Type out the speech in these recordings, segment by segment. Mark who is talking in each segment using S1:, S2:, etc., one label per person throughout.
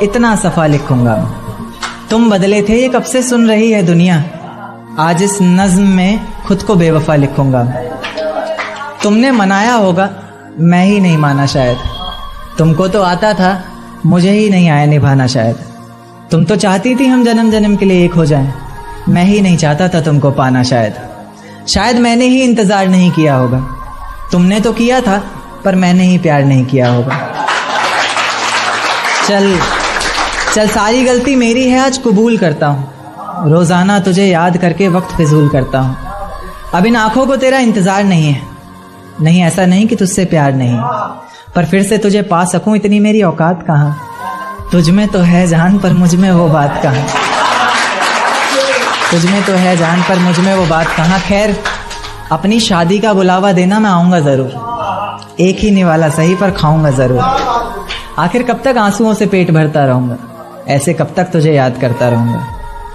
S1: इतना सफा लिखूंगा। तुम बदले थे ये कब से सुन रही है दुनिया, आज इस नज्म में खुद को बेवफा लिखूंगा। तुमने मनाया होगा, मैं ही नहीं माना शायद। तुमको तो आता था, मुझे ही नहीं आया निभाना शायद। तुम तो चाहती थी हम जन्म जन्म के लिए एक हो जाएं, मैं ही नहीं चाहता था तुमको पाना शायद मैंने ही इंतजार नहीं किया होगा। तुमने तो किया था, पर मैंने ही प्यार नहीं किया होगा। चल सारी गलती मेरी है, आज कबूल करता हूँ। रोजाना तुझे याद करके वक्त फिजूल करता हूँ। अब इन आंखों को तेरा इंतजार नहीं है। नहीं, ऐसा नहीं कि तुझसे प्यार नहीं, पर फिर से तुझे पा सकूं इतनी मेरी औकात कहाँ। तुझ में तो है जान, पर मुझ में वो बात कहाँ। तुझ में तो है जान, पर मुझ में वो बात कहाँ। खैर, अपनी शादी का बुलावा देना, मैं आऊंगा जरूर। एक ही निवाला सही, पर खाऊंगा जरूर। आखिर कब तक आंसुओं से पेट भरता रहूंगा, ऐसे कब तक तुझे याद करता रहूंगा।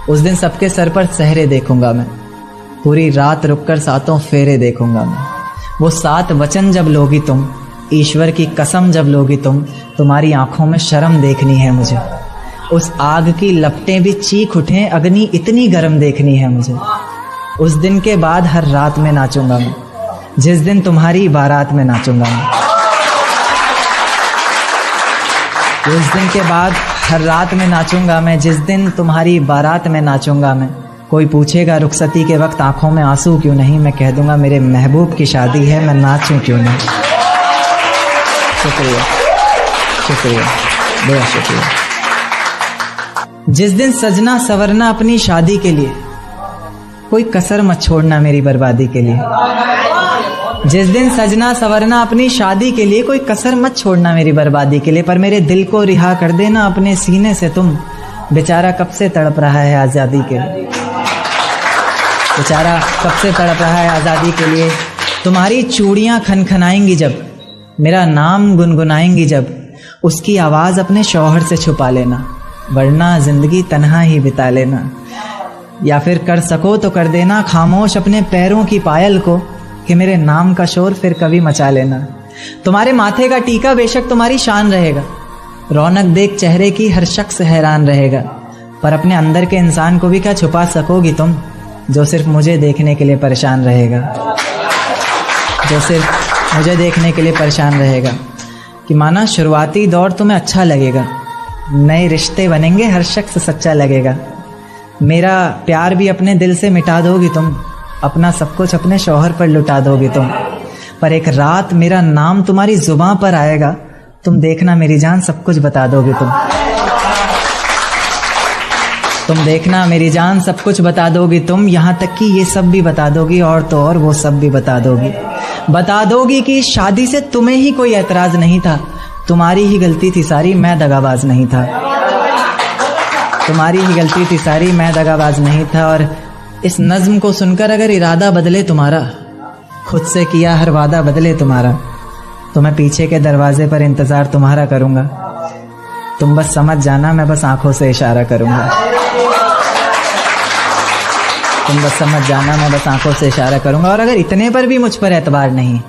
S1: उस दिन सबके सर पर सहरे देखूंगा मैं, पूरी रात रुककर सातों फेरे देखूंगा मैं। वो 7 वचन जब लोगी तुम, ईश्वर की कसम जब लोगी तुम, तुम्हारी आंखों में शर्म देखनी है मुझे। उस आग की लपटें भी चीख उठें, अग्नि इतनी गर्म देखनी है मुझे। उस दिन के बाद हर रात में नाचूंगा मैं, जिस दिन तुम्हारी बारात में नाचूंगा मैं। उस दिन के बाद हर रात में नाचूंगा मैं, जिस दिन तुम्हारी बारात में नाचूंगा मैं। कोई पूछेगा रुखसती के वक्त आंखों में आंसू क्यों नहीं, मैं कह दूंगा मेरे महबूब की शादी है, मैं नाचूं क्यों नहीं। शुक्रिया, शुक्रिया, बहुत शुक्रिया। जिस दिन सजना सवरना अपनी शादी के लिए, कोई कसर मत छोड़ना मेरी बर्बादी के लिए। जिस दिन सजना सवरना अपनी शादी के लिए, कोई कसर मत छोड़ना मेरी बर्बादी के लिए। पर मेरे दिल को रिहा कर देना अपने सीने से तुम, बेचारा कब से तड़प रहा है आज़ादी के लिए। बेचारा कब से तड़प रहा है आज़ादी के लिए। तुम्हारी चूड़ियाँ खनखनाएंगी जब, मेरा नाम गुनगुनाएंगी जब, उसकी आवाज़ अपने शौहर से छुपा लेना, वरना जिंदगी तन्हा ही बिता लेना। या फिर कर सको तो कर देना खामोश अपने पैरों की पायल को, कि मेरे नाम का शोर फिर कभी मचा लेना। तुम्हारे माथे का टीका बेशक तुम्हारी शान रहेगा, रौनक देख चेहरे की हर शख्स हैरान रहेगा। पर अपने अंदर के इंसान को भी क्या छुपा सकोगी तुम, जो सिर्फ मुझे देखने के लिए परेशान रहेगा। जो सिर्फ मुझे देखने के लिए परेशान रहेगा। कि माना शुरुआती दौर तुम्हें अच्छा लगेगा, नए रिश्ते बनेंगे, हर शख्स सच्चा लगेगा। मेरा प्यार भी अपने दिल से मिटा दोगी तुम, अपना सब कुछ अपने शौहर पर लुटा दोगी तुम। पर एक रात मेरा नाम तुम्हारी जुबां पर आएगा, तुम देखना मेरी जान सब कुछ बता दोगी तुम। तुम देखना मेरी जान सब कुछ बता दोगी तुम, यहाँ तक कि ये सब भी बता दोगी, और तो और वो सब भी बता दोगी। बता दोगी कि शादी से तुम्हें ही कोई एतराज नहीं था, तुम्हारी ही गलती थी सारी, मैं दगाबाज नहीं था। तुम्हारी ही गलती थी सारी, मैं दगाबाज नहीं था। और इस नज्म को सुनकर अगर इरादा बदले तुम्हारा, खुद से किया हर वादा बदले तुम्हारा, तो मैं पीछे के दरवाजे पर इंतजार तुम्हारा करूंगा। तुम बस समझ जाना, मैं बस आंखों से इशारा करूंगा। तुम बस समझ जाना, मैं बस आंखों से इशारा करूंगा। और अगर इतने पर भी मुझ पर एतबार नहीं,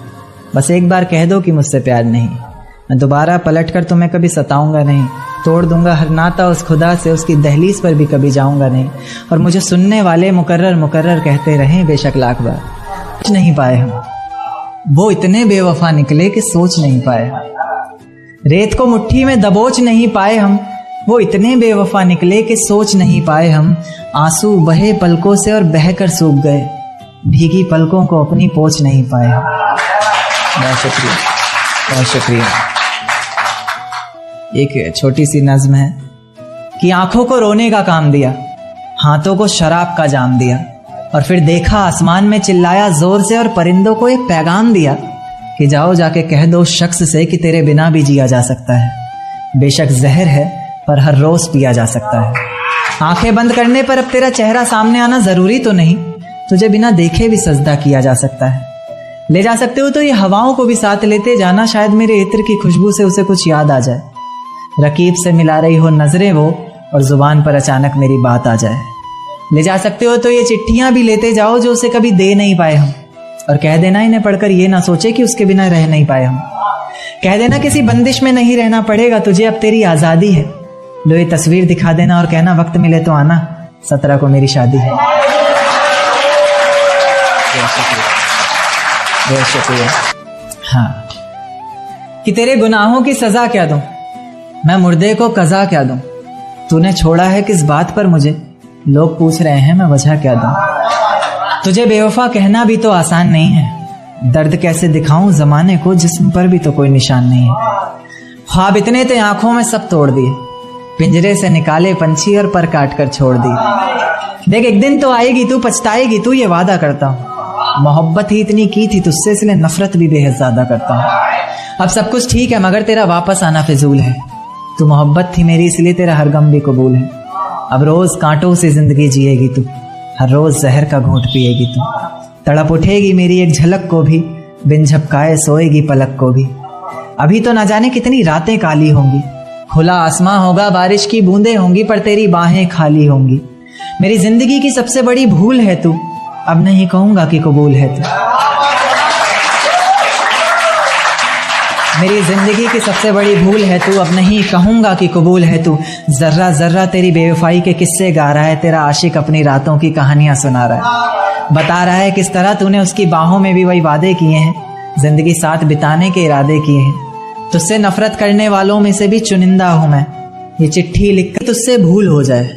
S1: बस एक बार कह दो कि मुझसे प्यार नहीं, मैं दोबारा पलट कर तुम्हें कभी सताऊंगा नहीं। तोड़ दूंगा हर नाता उस खुदा से, उसकी दहलीज पर भी कभी जाऊंगा नहीं। और मुझे सुनने वाले मुकर्रर मुकर्रर कहते रहें बेशक लाख बार, सोच नहीं पाए हम, वो इतने बेवफा निकले कि सोच नहीं पाए। रेत को मुट्ठी में दबोच नहीं पाए हम, वो इतने बेवफा निकले कि सोच नहीं पाए हम। आंसू बहे पलकों से और बहकर सूख गए, भीगी पलकों को अपनी पोंछ नहीं पाए हम। बहुत शुक्रिया, बहुत शुक्रिया। एक छोटी सी नज्म है कि आंखों को रोने का काम दिया, हाथों को शराब का जाम दिया, और फिर देखा आसमान में चिल्लाया जोर से और परिंदों को एक पैगाम दिया कि जाओ जाके कह दो उस शख्स से कि तेरे बिना भी जिया जा सकता है। बेशक जहर है पर हर रोज पिया जा सकता है। आंखें बंद करने पर अब तेरा चेहरा सामने आना जरूरी तो नहीं, तुझे बिना देखे भी सजदा किया जा सकता है। ले जा सकते हो तो ये हवाओं को भी साथ लेते जाना, शायद मेरे इत्र की खुशबू से उसे कुछ याद आ जाए। रकीब से मिला रही हो नजरें वो, और जुबान पर अचानक मेरी बात आ जाए। ले जा सकते हो तो ये चिट्ठियां भी लेते जाओ जो उसे कभी दे नहीं पाए हम, और कह देना इन्हें पढ़कर ये ना सोचे कि उसके बिना रह नहीं पाए हम। कह देना किसी बंदिश में नहीं रहना पड़ेगा तुझे, अब तेरी आज़ादी है, लो ये तस्वीर दिखा देना और कहना वक्त मिले तो आना, 17 को मेरी शादी है। बहुत शुक्रिया। हाँ, कि तेरे गुनाहों की सजा क्या दूं, मैं मुर्दे को कज़ा क्या दूं, तूने छोड़ा है किस बात पर मुझे, लोग पूछ रहे हैं मैं वजह क्या दूं। तुझे बेवफा कहना भी तो आसान नहीं है, दर्द कैसे दिखाऊं जमाने को जिस्म पर भी तो कोई निशान नहीं है। ख्वाब इतने थे आंखों में सब तोड़ दिए, पिंजरे से निकाले पंछी और पर काट कर छोड़ दिए। देख एक दिन तो आएगी तू पछताएगी तू, ये वादा करता हूँ। मोहब्बत ही इतनी की थी तुझसे इसलिए नफरत भी बेहद ज्यादा करता हूँ। अब सब कुछ ठीक है मगर तेरा वापस आना फिजूल है, तू मोहब्बत थी मेरी इसलिए तेरा हर गम भी कबूल है। अब रोज कांटों से जिंदगी जिएगी तू, हर रोज जहर का घूंट पिएगी तू, तड़प उठेगी मेरी एक झलक को भी, बिन झपकाए सोएगी पलक को भी। अभी तो ना जाने कितनी रातें काली होंगी, खुला आसमां होगा बारिश की बूंदें होंगी, पर तेरी बाहें खाली होंगी। मेरी जिंदगी की सबसे बड़ी भूल है तू, अब नहीं कहूंगा कि कबूल है तू। मेरी जिंदगी की सबसे बड़ी भूल है तू, अब नहीं कहूंगा कि कबूल है तू। जर्रा जर्रा तेरी बेवफाई के किस्से गा रहा है, तेरा आशिक अपनी रातों की कहानियां सुना रहा है, बता रहा है किस तरह तूने उसकी बाहों में भी वही वादे किए हैं, जिंदगी साथ बिताने के इरादे किए हैं। तुझसे नफरत करने वालों में से भी चुनिंदा हूं मैं, ये चिट्ठी लिखकर तुझसे भूल हो जाए,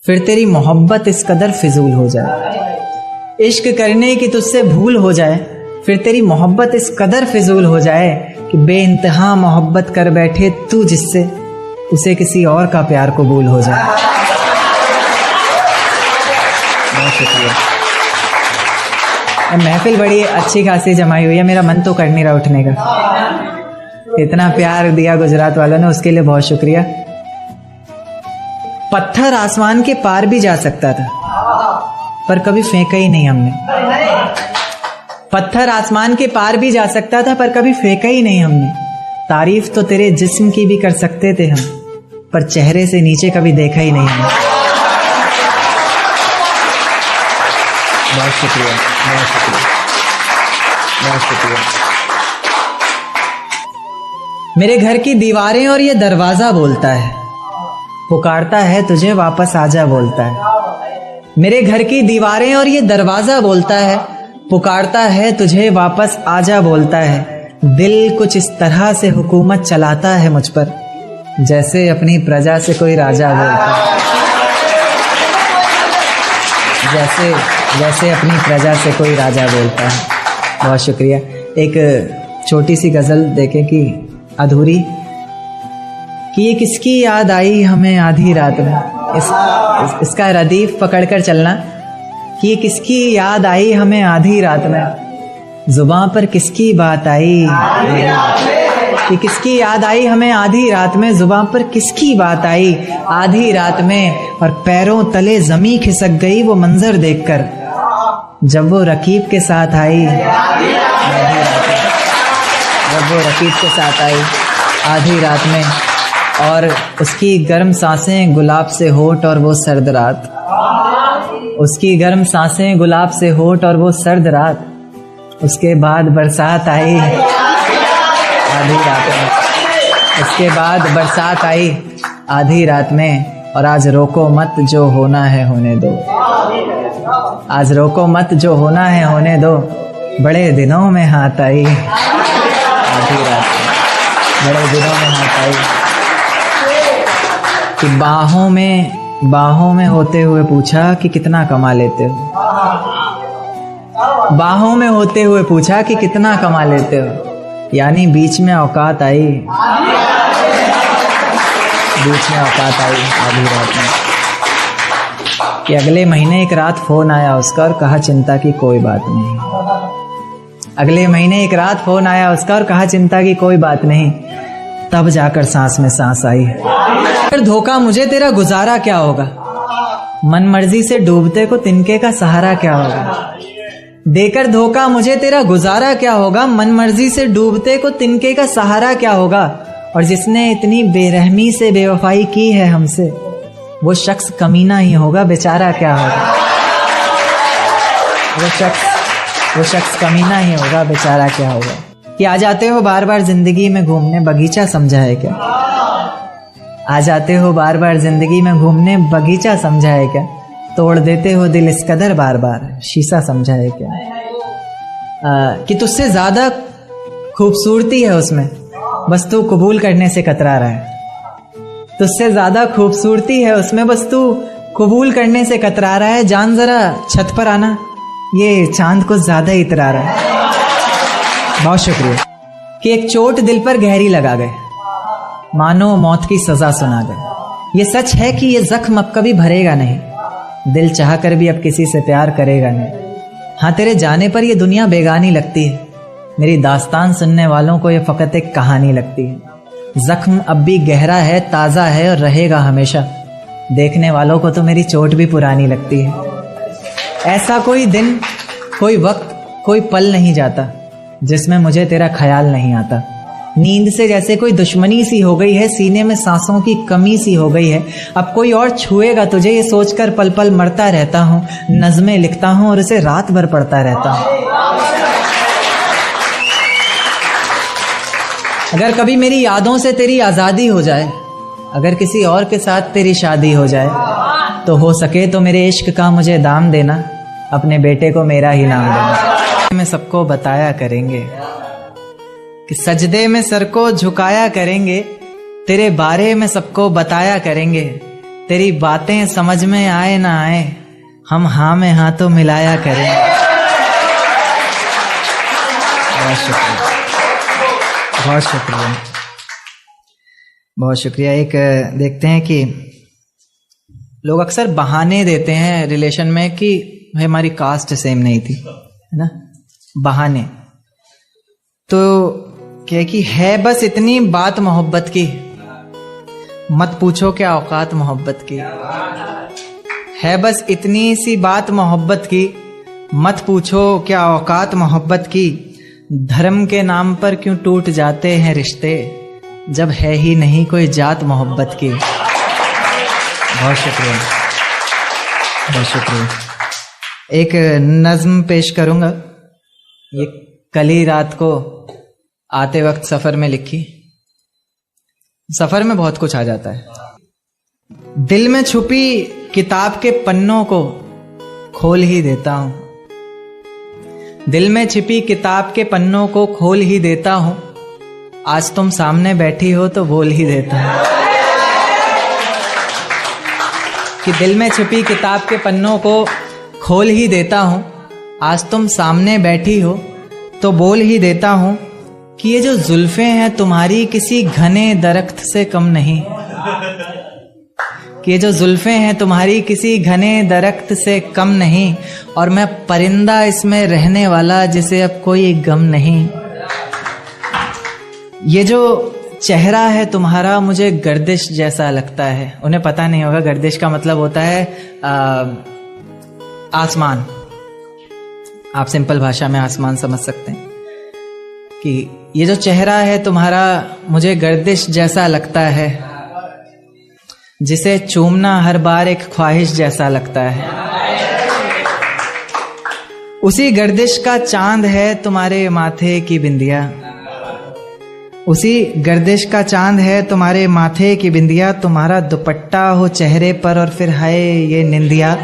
S1: फिर तेरी मोहब्बत इस कदर फिजूल हो जाए। इश्क करने की तुझसे भूल हो जाए, फिर तेरी मोहब्बत इस कदर फिजूल हो जाए कि बेइंतहा मोहब्बत कर बैठे तू जिससे, उसे किसी और का प्यार कबूल हो जाए। बहुत शुक्रिया। महफिल बड़ी अच्छी खासी जमाई हुई है, मेरा मन तो कर नहीं रहा उठने का। इतना प्यार दिया गुजरात वालों ने, उसके लिए बहुत शुक्रिया। पत्थर आसमान के पार भी जा सकता था पर कभी फेंका ही नहीं हमने। पत्थर आसमान के पार भी जा सकता था पर कभी फेंका ही नहीं हमने। तारीफ तो तेरे जिस्म की भी कर सकते थे हम, पर चेहरे से नीचे कभी देखा ही नहीं हमने। बहुत शुक्रिया, बहुत शुक्रिया, बहुत शुक्रिया। मेरे घर की दीवारें और ये दरवाजा बोलता है, पुकारता है तुझे वापस आजा बोलता है। मेरे घर की दीवारें और ये दरवाजा बोलता है, पुकारता है तुझे वापस आजा बोलता है। दिल कुछ इस तरह से हुकूमत चलाता है मुझ पर, जैसे अपनी प्रजा से कोई राजा बोलता है, जैसे अपनी प्रजा से कोई राजा बोलता है। बहुत शुक्रिया। एक छोटी सी गजल देखें कि अधूरी, कि ये किसकी याद आई हमें आधी रात में। इसका रदीफ पकड़कर चलना, कि ये किसकी याद आई हमें आधी रात में, जुबान पर किसकी बात आई, कि किसकी याद आई हमें आधी रात में, जुबान पर किसकी बात आई आधी रात में, और पैरों तले जमी खिसक गई वो मंजर देखकर जब वो रकीब के साथ आई आधी रात में, जब वो रकीब के साथ आई आधी रात में, और उसकी गर्म सांसें गुलाब से होठ और वो सर्द रात, उसकी गर्म सांसें गुलाब से होठ और वो सर्द रात, उसके बाद बरसात आई आधी रात में, उसके बाद बरसात आई आधी रात में, और आज रोको मत जो होना है होने दो, आज रोको मत जो होना है होने दो, बड़े दिनों में हाथ आई आधी रात में, बड़े दिनों में हाथ आई, कि बाहों में होते हुए पूछा कि कितना कमा लेते हो, बाहों में होते हुए पूछा कि कितना कमा लेते हो, यानी बीच में औकात आई, बीच में औकात आई आधी रात में, कि अगले महीने एक रात फोन आया उसका और कहा चिंता की कोई बात नहीं, अगले महीने एक रात फोन आया उसका और कहा चिंता की कोई बात नहीं, तब जाकर सांस में सांस आई। फिर धोखा मुझे तेरा गुजारा क्या होगा, मन मर्जी से डूबते को तिनके का सहारा क्या होगा, देकर धोखा मुझे तेरा गुजारा क्या होगा, मन मर्जी से डूबते को तिनके का सहारा क्या होगा, और जिसने इतनी बेरहमी से बेवफाई की है हमसे, वो शख्स कमीना ही होगा, बेचारा क्या होगा, वो शख्स कमीना ही होगा, बेचारा क्या होगा। कि आ जाते हो बार बार जिंदगी में घूमने, बगीचा समझा है क्या, आ जाते हो बार बार जिंदगी में घूमने, बगीचा समझा है क्या? तोड़ देते हो दिल इस कदर बार बार, शीशा समझा है क्या? कि तुझसे ज्यादा खूबसूरती है उसमें, बस तू कबूल करने से कतरा रहा है। तुझसे ज्यादा खूबसूरती है उसमें, बस तू कबूल करने से कतरा रहा है। जान जरा छत पर आना, ये चांद कुछ ज्यादा ही इतरा रहा है। बहुत शुक्रिया। कि एक चोट दिल पर गहरी लगा गए, मानो मौत की सजा सुना गए। ये सच है कि ये जख्म अब कभी भरेगा नहीं, दिल चाह कर भी अब किसी से प्यार करेगा नहीं। हाँ, तेरे जाने पर ये दुनिया बेगानी लगती है, मेरी दास्तान सुनने वालों को ये फकत एक कहानी लगती है। जख्म अब भी गहरा है, ताज़ा है और रहेगा हमेशा, देखने वालों को तो मेरी चोट भी पुरानी लगती है। ऐसा कोई दिन, कोई वक्त, कोई पल नहीं जाता जिसमें मुझे तेरा ख्याल नहीं आता। नींद से जैसे कोई दुश्मनी सी हो गई है, सीने में सांसों की कमी सी हो गई है। अब कोई और छुएगा तुझे ये सोचकर पल पल मरता रहता हूँ। नज़में लिखता हूँ और उसे रात भर पढ़ता रहता हूँ। अगर कभी मेरी यादों से तेरी आज़ादी हो जाए, अगर किसी और के साथ तेरी शादी हो जाए, तो हो सके तो मेरे इश्क का मुझे दाम देना, अपने बेटे को मेरा ही नाम देना। में सबको बताया करेंगे कि सजदे में सर को झुकाया करेंगे, तेरे बारे में सबको बताया करेंगे। तेरी बातें समझ में आए ना आए, हम हाँ में हाँ तो मिलाया करेंगे। बहुत शुक्रिया, बहुत शुक्रिया, बहुत शुक्रिया। एक देखते हैं कि लोग अक्सर बहाने देते हैं रिलेशन में कि भाई हमारी कास्ट सेम नहीं थी, है ना, बहाने। तो क्या कि है बस इतनी बात मोहब्बत की, मत पूछो क्या औकात मोहब्बत की। है बस इतनी सी बात मोहब्बत की, मत पूछो क्या औकात मोहब्बत की। धर्म के नाम पर क्यों टूट जाते हैं रिश्ते, जब है ही नहीं कोई जात मोहब्बत की। बहुत शुक्रिया, बहुत शुक्रिया। एक नज्म पेश करूंगा, ये कल ही रात को आते वक्त सफर में लिखी। सफर में बहुत कुछ आ जाता है। दिल में छुपी किताब के पन्नों को खोल ही देता हूं, दिल में छिपी किताब के पन्नों को खोल ही देता हूं। आज तुम सामने बैठी हो तो बोल ही देता हूं कि दिल में छिपी किताब के पन्नों को खोल ही देता हूं। आज तुम सामने बैठी हो तो बोल ही देता हूं कि ये जो जुल्फें हैं तुम्हारी किसी घने दरख्त से कम नहीं, कि ये जो जुल्फें हैं तुम्हारी किसी घने दरख्त से कम नहीं, और मैं परिंदा इसमें रहने वाला जिसे अब कोई गम नहीं। ये जो चेहरा है तुम्हारा मुझे गर्दिश जैसा लगता है। उन्हें पता नहीं होगा, गर्दिश का मतलब होता है आसमान। आप सिंपल भाषा में आसमान समझ सकते हैं कि ये जो चेहरा है तुम्हारा मुझे गर्दिश जैसा लगता है, जिसे चूमना हर बार एक ख्वाहिश जैसा लगता है। उसी गर्दिश का चांद है तुम्हारे माथे की बिंदिया, उसी गर्दिश का चांद है तुम्हारे माथे की बिंदिया। तुम्हारा दुपट्टा हो चेहरे पर और फिर हाय ये निंदिया।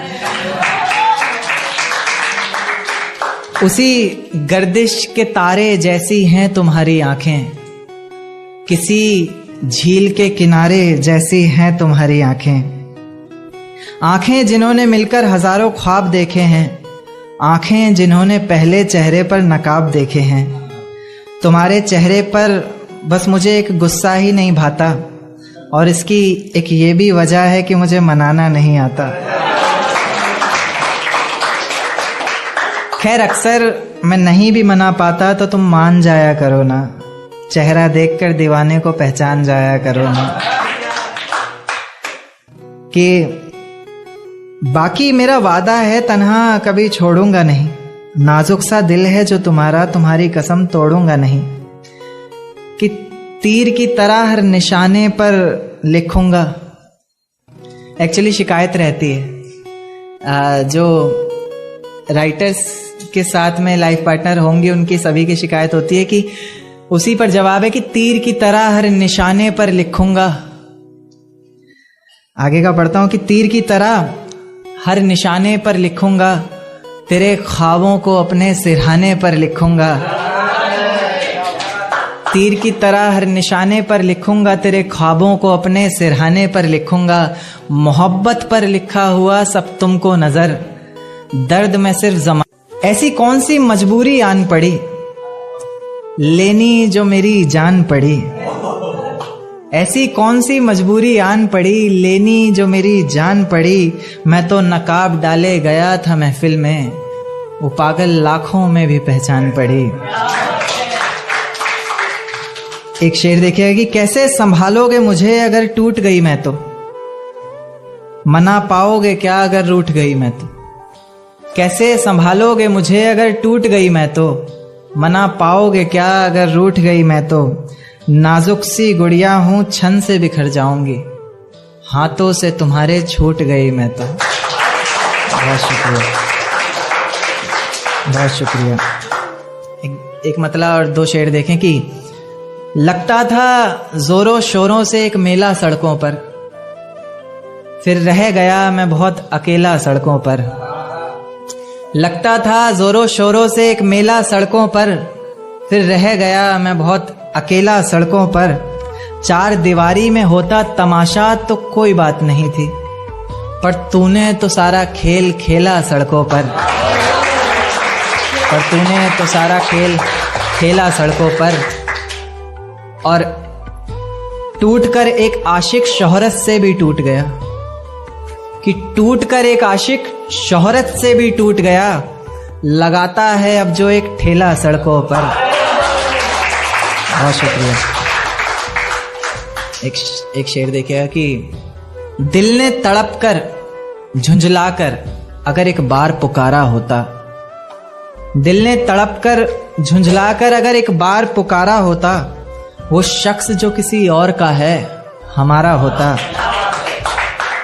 S1: उसी गर्दिश के तारे जैसी हैं तुम्हारी आंखें, किसी झील के किनारे जैसी हैं तुम्हारी आंखें। आंखें जिन्होंने मिलकर हजारों ख्वाब देखे हैं, आंखें जिन्होंने पहले चेहरे पर नकाब देखे हैं। तुम्हारे चेहरे पर बस मुझे एक गुस्सा ही नहीं भाता, और इसकी एक ये भी वजह है कि मुझे मनाना नहीं आता। खैर अक्सर मैं नहीं भी मना पाता तो तुम मान जाया करो ना, चेहरा देखकर दीवाने को पहचान जाया करो ना। कि बाकी मेरा वादा है तन्हा कभी छोड़ूंगा नहीं, नाजुक सा दिल है जो तुम्हारा तुम्हारी कसम तोड़ूंगा नहीं। कि तीर की तरह हर निशाने पर लिखूंगा। एक्चुअली शिकायत रहती है, जो राइटर्स के साथ में लाइफ पार्टनर होंगे उनकी सभी की शिकायत होती है कि उसी पर जवाब है कि तीर की तरह हर निशाने पर लिखूंगा, आगे का पढ़ता हूं कि तीर की तरह हर निशाने पर लिखूंगा, तेरे ख्वाबों को अपने सिरहाने पर लिखूंगा। तीर की तरह हर निशाने पर लिखूंगा, तेरे ख्वाबों को अपने सिरहाने पर लिखूंगा। मोहब्बत पर लिखा हुआ सब तुमको नजर, दर्द में सिर्फ जमा। ऐसी कौन सी मजबूरी आन पड़ी, लेनी जो मेरी जान पड़ी। ऐसी कौन सी मजबूरी आन पड़ी, लेनी जो मेरी जान पड़ी। मैं तो नकाब डाले गया था महफिल में, वो पागल लाखों में भी पहचान पड़ी। एक शेर देखिएगा कि कैसे संभालोगे मुझे अगर टूट गई मैं तो, मना पाओगे क्या अगर रूठ गई मैं तो। कैसे संभालोगे मुझे अगर टूट गई मैं तो, मना पाओगे क्या अगर रूठ गई मैं तो। नाजुक सी गुड़िया हूं छन से बिखर जाऊंगी, हाथों से तुम्हारे छूट गई मैं तो। बहुत शुक्रिया, बहुत शुक्रिया। एक मतलब और दो शेर देखें कि लगता था जोरों शोरों से एक मेला सड़कों पर, फिर रह गया मैं बहुत अकेला सड़कों पर। लगता था जोरों शोरों से एक मेला सड़कों पर, फिर रह गया मैं बहुत अकेला सड़कों पर। चार दीवारी में होता तमाशा तो कोई बात नहीं थी, पर तूने तो सारा खेल खेला सड़कों पर। पर तूने तो सारा खेल खेला सड़कों पर। और टूटकर एक आशिक शोहरत से भी टूट गया, कि टूटकर एक आशिक शोहरत से भी टूट गया। लगाता है अब जो एक ठेला सड़कों पर। बहुत शुक्रिया। एक शेर देखिएगा कि दिल ने तड़प कर झुंझला कर अगर एक बार पुकारा होता। दिल ने तड़प कर झुंझला कर अगर एक बार पुकारा होता, वो शख्स जो किसी और का है हमारा होता।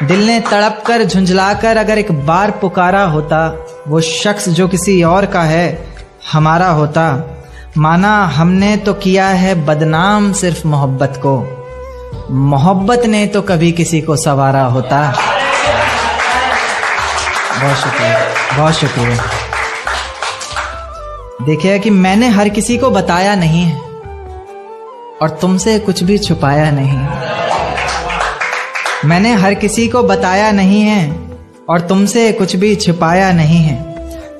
S1: दिल ने तड़प कर झुंझला कर अगर एक बार पुकारा होता, वो शख्स जो किसी और का है हमारा होता। माना हमने तो किया है बदनाम सिर्फ मोहब्बत को, मोहब्बत ने तो कभी किसी को संवारा होता। बहुत शुक्रिया, बहुत शुक्रिया। देखिए कि मैंने हर किसी को बताया नहीं है और तुमसे कुछ भी छुपाया नहीं। मैंने हर किसी को बताया नहीं है और तुमसे कुछ भी छुपाया नहीं है।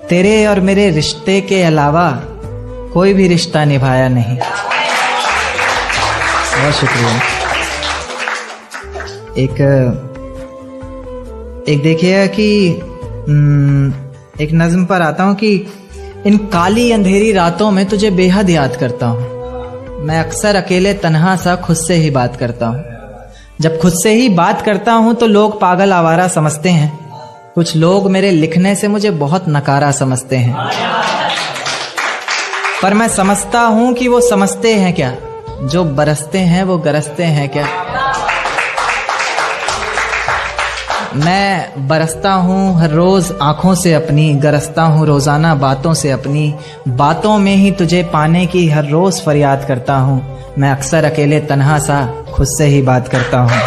S1: तेरे और मेरे रिश्ते के अलावा कोई भी रिश्ता निभाया नहीं। बहुत शुक्रिया। एक देखिएगा कि एक नज्म पर आता हूँ कि इन काली अंधेरी रातों में तुझे बेहद याद करता हूँ। मैं अक्सर अकेले तन्हा सा खुद से ही बात करता हूँ। जब खुद से ही बात करता हूँ तो लोग पागल आवारा समझते हैं। कुछ लोग मेरे लिखने से मुझे बहुत नकारा समझते हैं, पर मैं समझता हूं कि वो समझते हैं क्या, जो बरसते हैं वो गरजते हैं क्या। मैं बरसता हूं हर रोज आंखों से अपनी, गरजता हूं रोजाना बातों से अपनी। बातों में ही तुझे पाने की हर रोज फरियाद करता हूं। मैं अक्सर अकेले तन्हा सा खुद से ही बात करता हूं।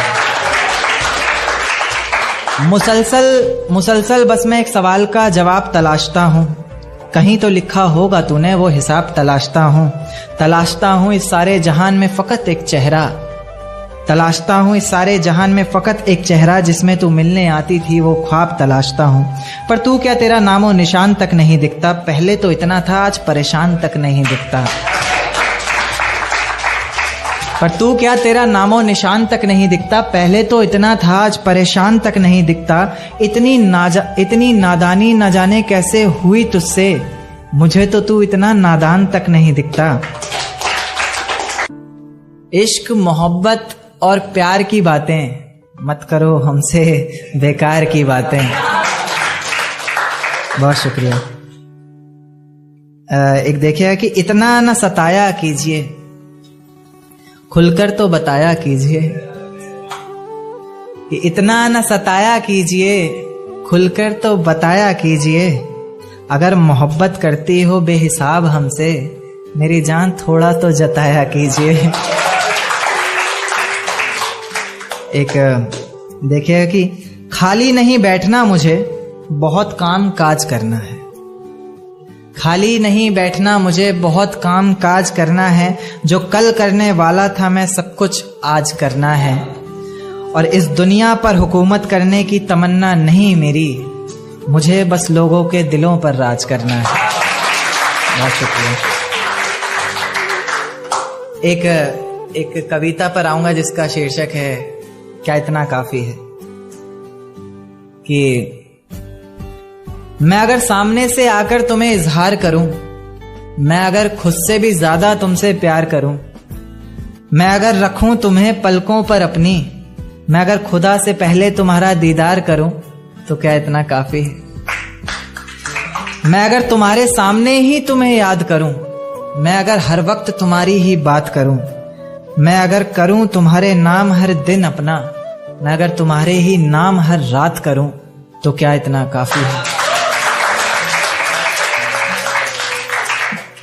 S1: मुसलसल बस मैं एक सवाल का जवाब तलाशता हूं। कहीं तो लिखा होगा तूने वो हिसाब तलाशता हूँ इस सारे जहान में फ़कत एक चेहरा। तलाशता हूँ इस सारे जहान में फ़कत एक चेहरा, जिसमें तू मिलने आती थी वो ख्वाब तलाशता हूँ। पर तू क्या तेरा नामो निशान तक नहीं दिखता, पहले तो इतना था आज परेशान तक नहीं दिखता। पर तू क्या तेरा नामो निशान तक नहीं दिखता, पहले तो इतना था आज परेशान तक नहीं दिखता। इतनी नादानी न जाने कैसे हुई तुझसे, मुझे तो तू इतना नादान तक नहीं दिखता। इश्क मोहब्बत और प्यार की बातें मत करो हमसे बेकार की बातें। बहुत शुक्रिया। एक देखिए कि इतना न सताया कीजिए, खुलकर तो बताया कीजिए। कि इतना न सताया कीजिए, खुलकर तो बताया कीजिए। अगर मोहब्बत करती हो बेहिसाब हमसे, मेरी जान थोड़ा तो जताया कीजिए। देखिएगा कि खाली नहीं बैठना, मुझे बहुत काम काज करना है। खाली नहीं बैठना, मुझे बहुत काम काज करना है। जो कल करने वाला था मैं सब कुछ आज करना है। और इस दुनिया पर हुकूमत करने की तमन्ना नहीं मेरी, मुझे बस लोगों के दिलों पर राज करना है। बहुत शुक्रिया। एक कविता पर आऊंगा जिसका शीर्षक है क्या इतना काफी है। कि मैं अगर सामने से आकर तुम्हें इजहार करूं, मैं अगर खुद से भी ज्यादा तुमसे प्यार करूं, मैं अगर रखूं तुम्हें पलकों पर अपनी, मैं अगर खुदा से पहले तुम्हारा दीदार करूं, तो क्या इतना काफी है। मैं अगर तुम्हारे सामने ही तुम्हें याद करूं, मैं अगर हर वक्त तुम्हारी ही बात करूं, मैं अगर करूं तुम्हारे नाम हर दिन अपना, मैं अगर तुम्हारे ही नाम हर रात करूं, तो क्या इतना काफी है।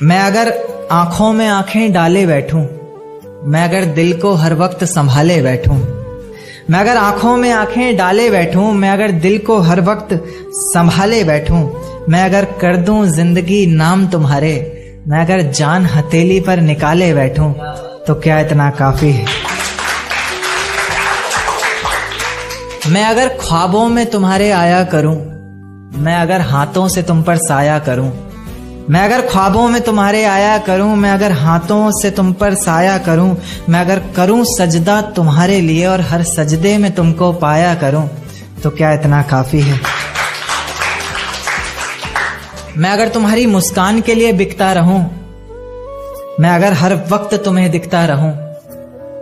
S1: मैं अगर आंखों में आंखें डाले बैठूं, मैं अगर दिल को हर वक्त संभाले बैठूं, मैं अगर आंखों में आंखें डाले बैठूं, मैं अगर दिल को हर वक्त संभाले बैठूं, मैं अगर कर दूं जिंदगी नाम तुम्हारे, मैं अगर जान हथेली पर निकाले बैठूं, तो क्या इतना काफी है। मैं अगर ख्वाबों में तुम्हारे आया करूं, मैं अगर हाथों से तुम पर साया करूं, मैं अगर ख्वाबों में तुम्हारे आया करूं, मैं अगर हाथों से तुम पर साया करूं, मैं अगर करूं सजदा तुम्हारे लिए और हर सजदे में तुमको पाया करूं, तो क्या इतना काफी है। मैं अगर तुम्हारी मुस्कान के लिए बिकता रहूं, मैं अगर हर वक्त तुम्हें दिखता रहूं,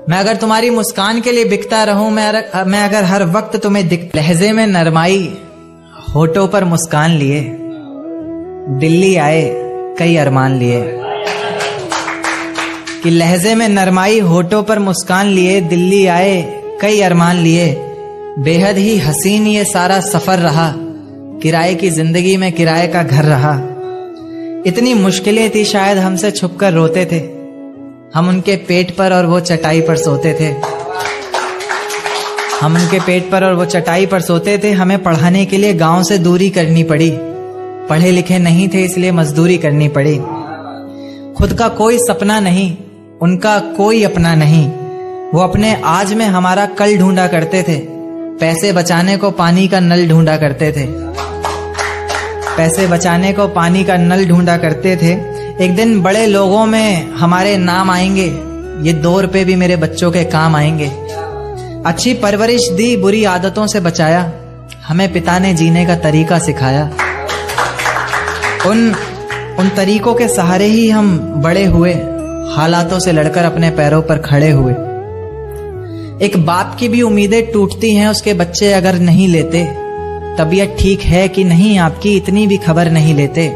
S1: मैं अगर तुम्हारी मुस्कान के लिए बिकता रहूं, मैं अगर हर वक्त तुम्हें लहजे में नरमाई, होठों पर मुस्कान लिए, दिल्ली आए कई अरमान लिए। कि लहजे में नरमाई, होठों पर मुस्कान लिए, दिल्ली आए कई अरमान लिए। बेहद ही हसीन ये सारा सफर रहा, किराए की जिंदगी में किराए का घर रहा। इतनी मुश्किलें थी शायद हमसे छुपकर रोते थे, हम उनके पेट पर और वो चटाई पर सोते थे। हम उनके पेट पर और वो चटाई पर सोते थे। हमें पढ़ाने के लिए गांव से दूरी करनी पड़ी, पढ़े लिखे नहीं थे इसलिए मजदूरी करनी पड़ी। खुद का कोई सपना नहीं, उनका कोई अपना नहीं। वो अपने आज में हमारा कल ढूंढा करते थे, पैसे बचाने को पानी का नल ढूंढा करते थे। पैसे बचाने को पानी का नल ढूंढा करते थे। एक दिन बड़े लोगों में हमारे नाम आएंगे, ये 2 रुपए भी मेरे बच्चों के काम आएंगे। अच्छी परवरिश दी, बुरी आदतों से बचाया, हमें पिता ने जीने का तरीका सिखाया। उन तरीकों के सहारे ही हम बड़े हुए, हालातों से लड़कर अपने पैरों पर खड़े हुए। एक बाप की भी उम्मीदें टूटती हैं उसके बच्चे अगर नहीं लेते। तबीयत ठीक है कि नहीं आपकी इतनी भी खबर नहीं लेते।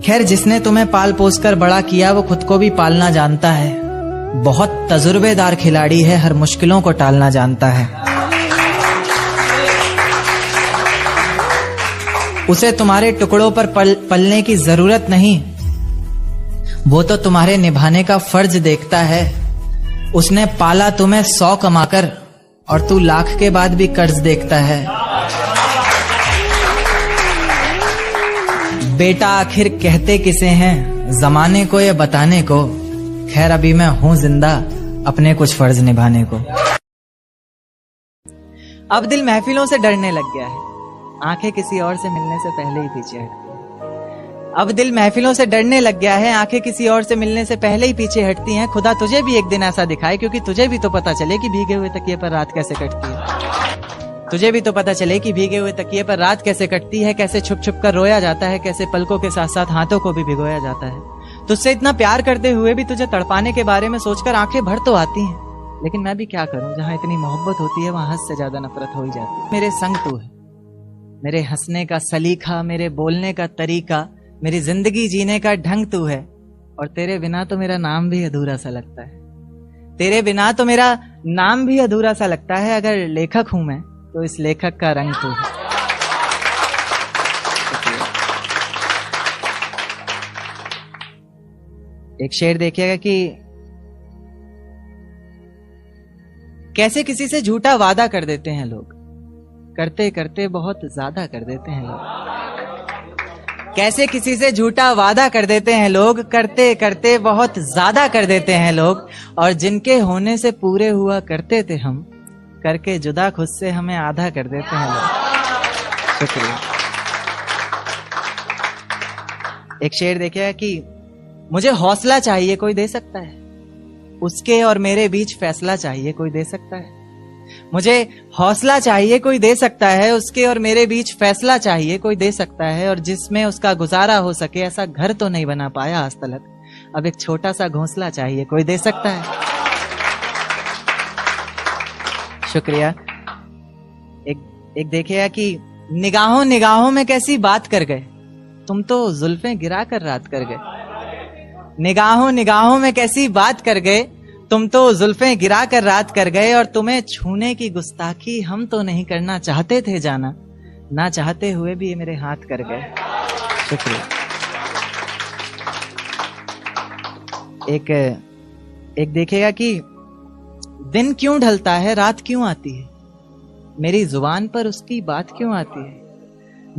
S1: खैर जिसने तुम्हें पाल पोस कर बड़ा किया वो खुद को भी पालना जानता है। बहुत तजुर्बेदार खिलाड़ी है, हर मुश्किलों को टालना जानता है। उसे तुम्हारे टुकड़ों पर पलने की जरूरत नहीं, वो तो तुम्हारे निभाने का फर्ज देखता है। उसने पाला तुम्हें 100 कमाकर और तू लाख के बाद भी कर्ज देखता है। बेटा आखिर कहते किसे हैं, जमाने को या बताने को। खैर अभी मैं हूं जिंदा अपने कुछ फर्ज निभाने को। अब दिल महफिलों से डरने लग गया है, आंखें किसी और से मिलने से पहले ही पीछे हटती हैं। अब दिल महफिलों से डरने लग गया है, आंखें किसी और से मिलने से पहले ही पीछे हटती हैं। खुदा तुझे भी एक दिन ऐसा दिखाए, क्योंकि तुझे भी तो पता चले कि भीगे हुए तकिए पर रात कैसे कटती है। तुझे भी तो पता चले कि भीगे हुए तकिए पर रात कैसे कटती है, कैसे छुप छुप कर रोया जाता है, कैसे पलकों के साथ साथ हाथों को भी भिगोया जाता है। तुझसे इतना प्यार करते हुए भी तुझे तड़पाने के बारे में सोचकर आंखें भर तो आती हैं, लेकिन मैं भी क्या करूं, जहां इतनी मोहब्बत होती है वहां हद से ज्यादा नफरत हो ही जाती है। मेरे संग तू है, मेरे हंसने का सलीका, मेरे बोलने का तरीका, मेरी जिंदगी जीने का ढंग तू है। और तेरे बिना तो मेरा नाम भी अधूरा सा लगता है। तेरे बिना तो मेरा नाम भी अधूरा सा लगता है। अगर लेखक हूं मैं तो इस लेखक का रंग तू है। एक शेर देखिएगा कि कैसे किसी से झूठा वादा कर देते हैं लोग, करते करते बहुत ज्यादा कर देते हैं लोग। कैसे किसी से झूठा वादा कर देते हैं लोग, करते करते बहुत ज्यादा कर देते हैं लोग। और जिनके होने से पूरे हुआ करते थे हम, करके जुदा खुद से हमें आधा कर देते हैं लोग। शुक्रिया। एक शेर देखिए कि मुझे हौसला चाहिए कोई दे सकता है, उसके और मेरे बीच फैसला चाहिए कोई दे सकता है। मुझे हौसला चाहिए कोई दे सकता है, उसके और मेरे बीच फैसला चाहिए कोई दे सकता है। और जिसमें उसका गुजारा हो सके, ऐसा घर तो नहीं बना पाया आज तलक, अब एक छोटा सा घोंसला चाहिए कोई दे सकता है। शुक्रिया। एक देखिए कि निगाहों निगाहों में कैसी बात कर गए, तुम तो जुल्फें गिरा कर रात कर गए। निगाहों निगाहों में कैसी बात कर गए, तुम तो जुल्फें गिरा कर रात कर गए। और तुम्हें छूने की गुस्ताखी हम तो नहीं करना चाहते थे जाना, ना चाहते हुए भी ये मेरे हाथ कर गए। शुक्रिया। एक देखिएगा कि दिन क्यों ढलता है रात क्यों आती है, मेरी जुबान पर उसकी बात क्यों आती है।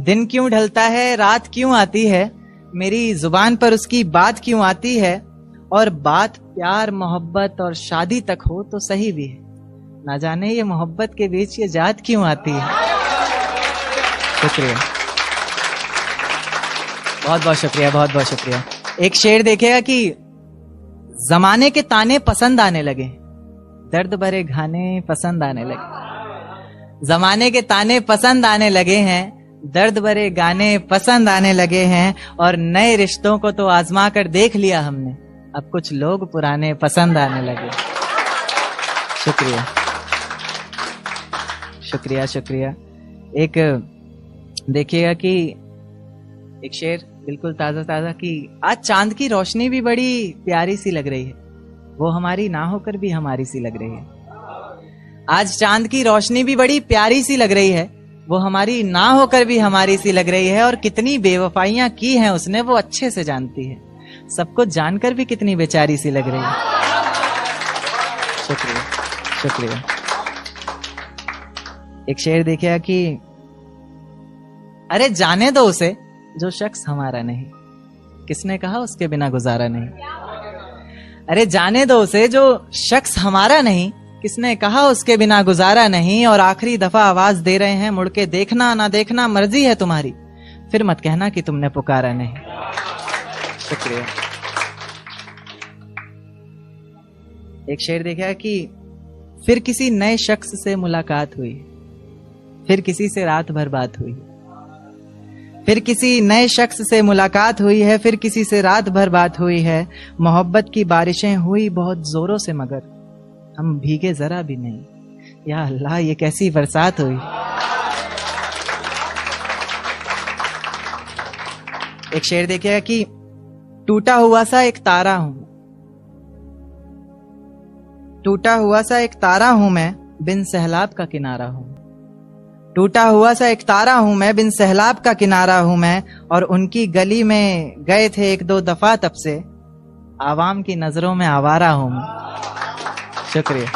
S1: दिन क्यों ढलता है रात क्यों आती है, मेरी जुबान पर उसकी बात क्यों आती है। और बात प्यार मोहब्बत और शादी तक हो तो सही भी है, ना जाने ये मोहब्बत के बीच ये जात क्यों आती है। शुक्रिया, बहुत बहुत शुक्रिया, बहुत बहुत शुक्रिया। एक शेर देखिएगा कि जमाने के ताने पसंद आने लगे, दर्द भरे गाने पसंद आने लगे। जमाने के ताने पसंद आने लगे हैं, दर्द भरे गाने पसंद आने लगे हैं। और नए रिश्तों को तो आजमा कर देख लिया हमने, अब कुछ लोग पुराने पसंद आने लगे। शुक्रिया शुक्रिया शुक्रिया। एक देखिएगा कि एक शेर बिल्कुल ताजा ताजा कि आज चांद की रोशनी भी बड़ी प्यारी सी लग रही है, वो हमारी ना होकर भी हमारी सी लग रही है। आज चांद की रोशनी भी बड़ी प्यारी सी लग रही है, वो हमारी ना होकर भी हमारी सी लग रही है। और कितनी बेवफाइयां की हैं उसने वो अच्छे से जानती है, सब कुछ जानकर भी कितनी बेचारी सी लग रही है। शुक्रिया शुक्रिया। एक शेर देखिए कि अरे जाने दो उसे जो शख्स हमारा नहीं, किसने कहा उसके बिना गुजारा नहीं। अरे जाने दो उसे जो शख्स हमारा नहीं, किसने कहा उसके बिना गुजारा नहीं। और आखिरी दफा आवाज दे रहे हैं, मुड़ के देखना ना देखना मर्जी है तुम्हारी, फिर मत कहना कि तुमने पुकारा नहीं। शुक्रिया। एक शेर देखा कि फिर किसी नए शख्स से मुलाकात हुई, फिर किसी से रात भर बात हुई। फिर किसी नए शख्स से मुलाकात हुई है, फिर किसी से रात भर बात हुई है। मोहब्बत की बारिशें हुई बहुत जोरों से, मगर हम भीगे जरा भी नहीं। या अल्लाह, ये कैसी बरसात हुई। एक शेर देखिएगा कि टूटा हुआ सा एक तारा हूं, टूटा हुआ सा एक तारा हूं मैं, बिन सहलाब का किनारा हूं। टूटा हुआ सा एक तारा हूं मैं, बिन सहलाब का किनारा हूं मैं। और उनकी गली में गए थे एक दो दफा, तब से आवाम की नजरों में आवारा हूं मैं। शुक्रिया।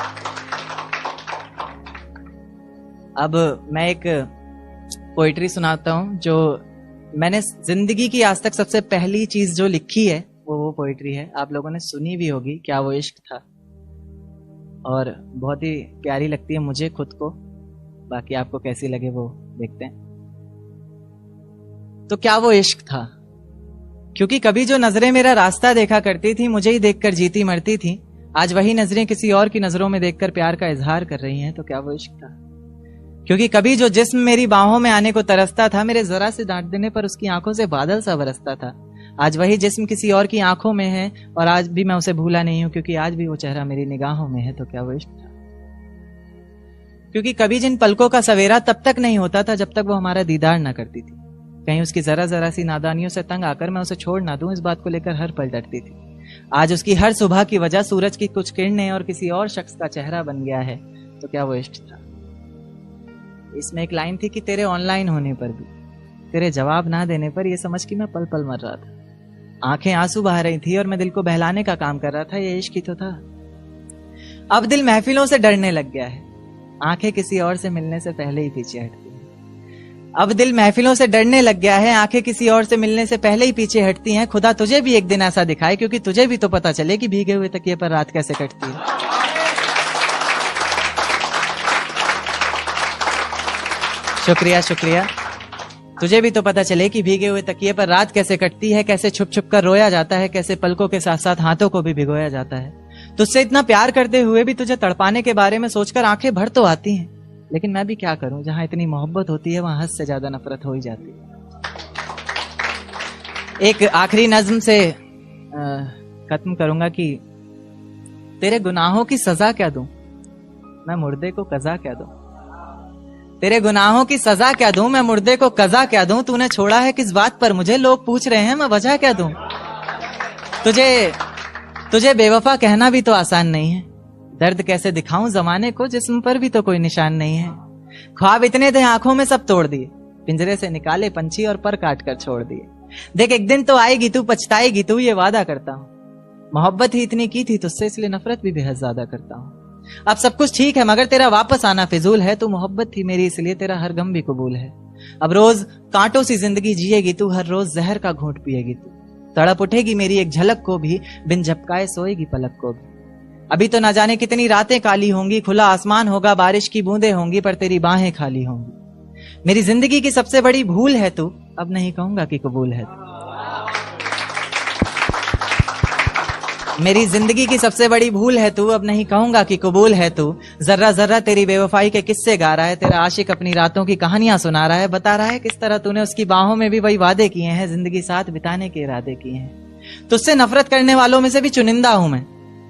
S1: अब मैं एक पोइट्री सुनाता हूं जो मैंने जिंदगी की आज तक सबसे पहली चीज जो लिखी है वो पोइट्री है। आप लोगों ने सुनी भी होगी, क्या वो इश्क था, और बहुत ही प्यारी लगती है मुझे खुद को। बाकी आपको कैसी लगे वो देखते हैं। तो क्या वो इश्क था, क्योंकि कभी जो नजरें मेरा रास्ता देखा करती थी, मुझे ही देखकर जीती मरती थी, आज वही नजरें किसी और की नजरों में देखकर प्यार का इजहार कर रही हैं। तो क्या वो इश्क था? क्योंकि कभी जो जिस्म मेरी बाहों में आने को तरसता था, मेरे जरा से डांट देने पर उसकी आंखों से बादल सा बरसता था, आज वही जिस्म किसी और की आंखों में है, और आज भी मैं उसे भूला नहीं हूं, क्योंकि आज भी वो चेहरा मेरी निगाहों में है। तो क्या वो इश्क था? क्योंकि कभी जिन पलकों का सवेरा तब तक नहीं होता था जब तक वो हमारा दीदार ना करती थी, कहीं उसकी जरा जरा सी नादानियों से तंग आकर मैं उसे छोड़ ना दूं, इस बात को लेकर हर पल डरती थी। आज उसकी हर सुबह की वजह सूरज की कुछ किरणें और किसी और शख्स का चेहरा बन गया है। तो क्या वो इश्क था? इसमें एक लाइन थी कि तेरे ऑनलाइन होने पर भी, तेरे जवाब ना देने पर, यह समझ कि मैं पल पल मर रहा था। आंखें आंसू बहा रही थी और मैं दिल को बहलाने का काम कर रहा था, ये इश्क ही तो था। अब दिल महफिलों से डरने लग गया है, आंखें किसी और से मिलने से पहले ही पीछे हटती हैं। अब दिल महफिलों से डरने लग गया है, आंखें किसी और से मिलने से पहले ही पीछे हटती हैं। खुदा तुझे भी एक दिन ऐसा दिखाए, क्योंकि तुझे भी तो पता चले कि भीगे हुए तकिए पर रात कैसे कटती है। शुक्रिया शुक्रिया। तुझे भी तो पता चले कि भीगे हुए तकिए पर रात कैसे कटती है, कैसे छुप छुप कर रोया जाता है, कैसे पलकों के साथ साथ हाथों को भी भिगोया जाता है। तुझसे इतना प्यार करते हुए भी तुझे तड़पाने के बारे में सोचकर आंखें भर तो आती हैं, लेकिन मैं भी क्या करूं, जहां इतनी मोहब्बत होती है वहां हद से ज्यादा नफरत हो ही जाती है। एक आखिरी नज्म से खत्म करूंगा कि तेरे गुनाहों की सजा क्या दूं, मैं मुर्दे को कज़ा क्या दूं। तेरे गुनाहों की सजा क्या दूं, मैं मुर्दे को कज़ा क्या दूं। तूने छोड़ा है किस बात पर मुझे, लोग पूछ रहे हैं, मैं वजह क्या दूं। तुझे बेवफा कहना भी तो आसान नहीं है, दर्द कैसे दिखाऊं जमाने को जिस्म पर भी तो कोई निशान नहीं है। ख्वाब इतने थे आंखों में सब तोड़ दिए, पिंजरे से निकाले पंछी और पर काट कर छोड़ दिए। देख एक दिन तो आएगी तू, पछताएगी तू, ये वादा करता हूं। मोहब्बत ही इतनी की थी तुझसे, इसलिए नफरत भी बेहद ज्यादा करता हूं। अब सब कुछ ठीक है मगर तेरा वापस आना फिजूल है, तू मोहब्बत थी मेरी इसलिए तेरा हर गम भी कबूल है। अब रोज कांटों सी जिंदगी जिएगी तू, हर रोज जहर का घूंट पिएगी तू। तड़प उठेगी मेरी एक झलक को भी, बिन झपकाए सोएगी पलक को भी। अभी तो ना जाने कितनी रातें काली होंगी, खुला आसमान होगा, बारिश की बूंदें होंगी, पर तेरी बाहें खाली होंगी। मेरी जिंदगी की सबसे बड़ी भूल है तू, अब नहीं कहूंगा कि कबूल है तू। मेरी जिंदगी की सबसे बड़ी भूल है तू, अब नहीं कहूंगा कि कबूल है तू। जर्रा जर्रा तेरी बेवफाई के किस्से गा रहा है, तेरा आशिक अपनी रातों की कहानियां सुना रहा है, बता रहा है किस तरह तूने उसकी बाहों में भी वही वादे किए हैं, जिंदगी साथ बिताने के इरादे किए हैं। तुझसे नफरत करने वालों में से भी चुनिंदा हूं मैं,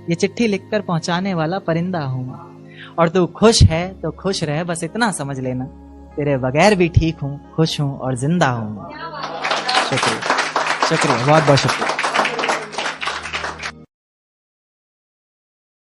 S1: ये चिट्ठी लिखकर पहुंचाने वाला परिंदा हूं मैं। और तू खुश है तो खुश रह, बस इतना समझ लेना, तेरे बगैर भी ठीक हूं, खुश हूं और जिंदा हूं। शुक्रिया शुक्रिया, बहुत बहुत शुक्रिया।